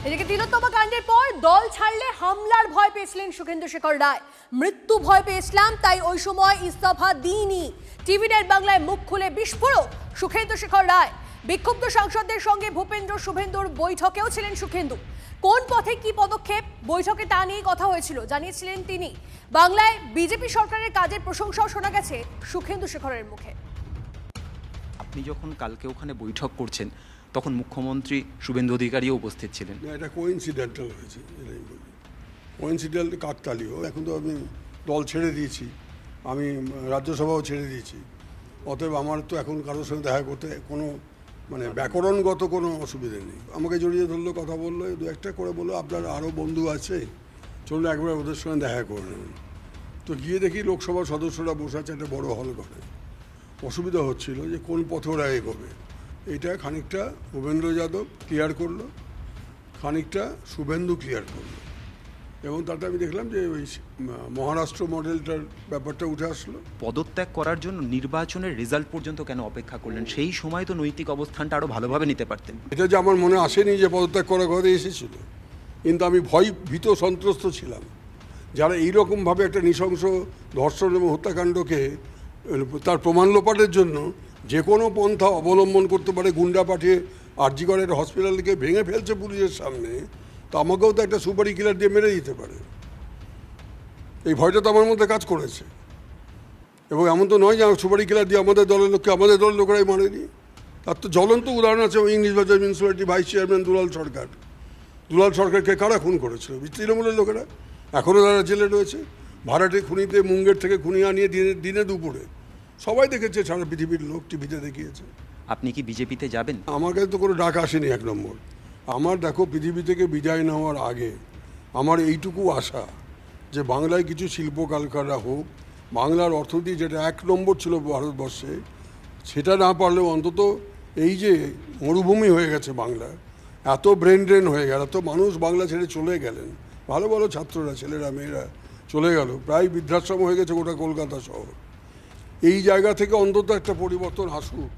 এদিকে তিলোত্তমা কাণ্ডের পর দল ছাড়লে হামলার ভয় পেয়েছিলেন সুখেন্দু শেখর রায়। মৃত্যু ভয় পেয়েছিলাম, তাই ওই সময় ইস্তফা দিইনি। টিভি নেট বাংলায় মুখ খুলে বিস্ফোরক সুখেন্দু শেখর রায়। বিক্ষুব্ধ সাংসদদের সঙ্গে ভূপেন্দ্র শুভেন্দুর বৈঠকেও ছিলেন সুখেন্দু। কোন পথে কি পদক্ষেপ, বৈঠকে তা নিয়ে কথা হয়েছিল জানিয়েছিলেন তিনি। বাংলায় বিজেপি সরকারের কাজের প্রশংসাও শোনা গেছে সুখেন্দু শেখরের মুখে। আপনি যখন কালকে ওখানে বৈঠক করছেন তখন মুখ্যমন্ত্রী শুভেন্দু অধিকারীও উপস্থিত ছিলেন। এটা কোইন্সিডেন্টাল হয়েছে, এটাই বলি। কোইন্সিডেন্টাল কাকতালীয়। এখন তো আমি দল ছেড়ে দিয়েছি, আমি রাজ্যসভাও ছেড়ে দিয়েছি। অতএব আমার তো এখন কারোর সঙ্গে দেখা করতে কোনো ব্যাকরণগত কোনো অসুবিধা নেই। আমাকে জড়িয়ে ধরলো, কথা বললো, দু একটা করে বললো আপনার আরও বন্ধু আছে, চললে একবার ওদের সঙ্গে দেখা করে নেবেন। তো গিয়ে দেখি লোকসভার সদস্যরা বসে আছে একটা বড় হল ঘরে। অসুবিধা হচ্ছিল যে কোন পথে ওরা এগোবে। এটা খানিকটা ভূপেন্দ্র যাদব ক্লিয়ার করলো, খানিকটা শুভেন্দু ক্লিয়ার করলো, এবং তাতে আমি দেখলাম যে ওই মহারাষ্ট্র মডেলটার ব্যাপারটা উঠে আসলো। পদত্যাগ করার জন্য নির্বাচনের রেজাল্ট পর্যন্ত কেন অপেক্ষা করলেন? সেই সময় তো নৈতিক অবস্থানটা আরো ভালোভাবে নিতে পারতেন। এটা যে আমার মনে আসেনি যে পদত্যাগ করার কথা এসেছিল, কিন্তু আমি ভীত সন্ত্রস্ত ছিলাম। যারা এইরকমভাবে একটা নৃশংস ধর্ষণ এবং হত্যাকাণ্ডকে তার প্রমাণ লোপাটের জন্য যে কোনো পন্থা অবলম্বন করতে পারে, গুন্ডা পাঠিয়ে আরজিকরের হসপিটালকে ভেঙে ফেলছে পুলিশের সামনে, তো আমাকেও তো একটা সুপারি কিলার দিয়ে মেরে দিতে পারে। এই ভয়টা তো আমার মধ্যে কাজ করেছে। এবং এমন তো নয় যে সুপারি কিলার দিয়ে আমাদের দলের লোকেরাই মারেনি। তার তো জ্বলন্ত উদাহরণ আছে ইংলিশ বাজার মিউনিসিপ্যালিটি ভাইস চেয়ারম্যান দুলাল সরকারকে কারা খুন করেছিল? তৃণমূলের লোকেরা। এখনও তারা জেলে রয়েছে। ভাড়াটে খুনিতে মুঙ্গের থেকে খুনি আনিয়ে দিনে দুপুরে সবাই দেখেছে, সারা পৃথিবীর লোক টিভিতে দেখিয়েছে। আপনি কি বিজেপিতে যাবেন? আমার কাছে তো কোনো ডাক আসেনি। এক নম্বর, আমার দেখো পৃথিবী থেকে বিদায় নেওয়ার আগে আমার এইটুকু আশা যে বাংলায় কিছু শিল্প কারখানা হোক, বাংলার অর্থনীতি যেটা এক নম্বর ছিল ভারতবর্ষে, সেটা না পারলেও অন্তত এই যে মরুভূমি হয়ে গেছে বাংলা, এত ব্রেন ড্রেন হয়ে গেল, এত মানুষ বাংলা ছেড়ে চলে গেলেন, ভালো ভালো ছাত্ররা, ছেলেরা মেয়েরা চলে গেল, প্রায় বৃদ্ধাশ্রম হয়ে গেছে গোটা কলকাতা শহর। এই জায়গা থেকে অন্তত একটা পরিবর্তন আসুক।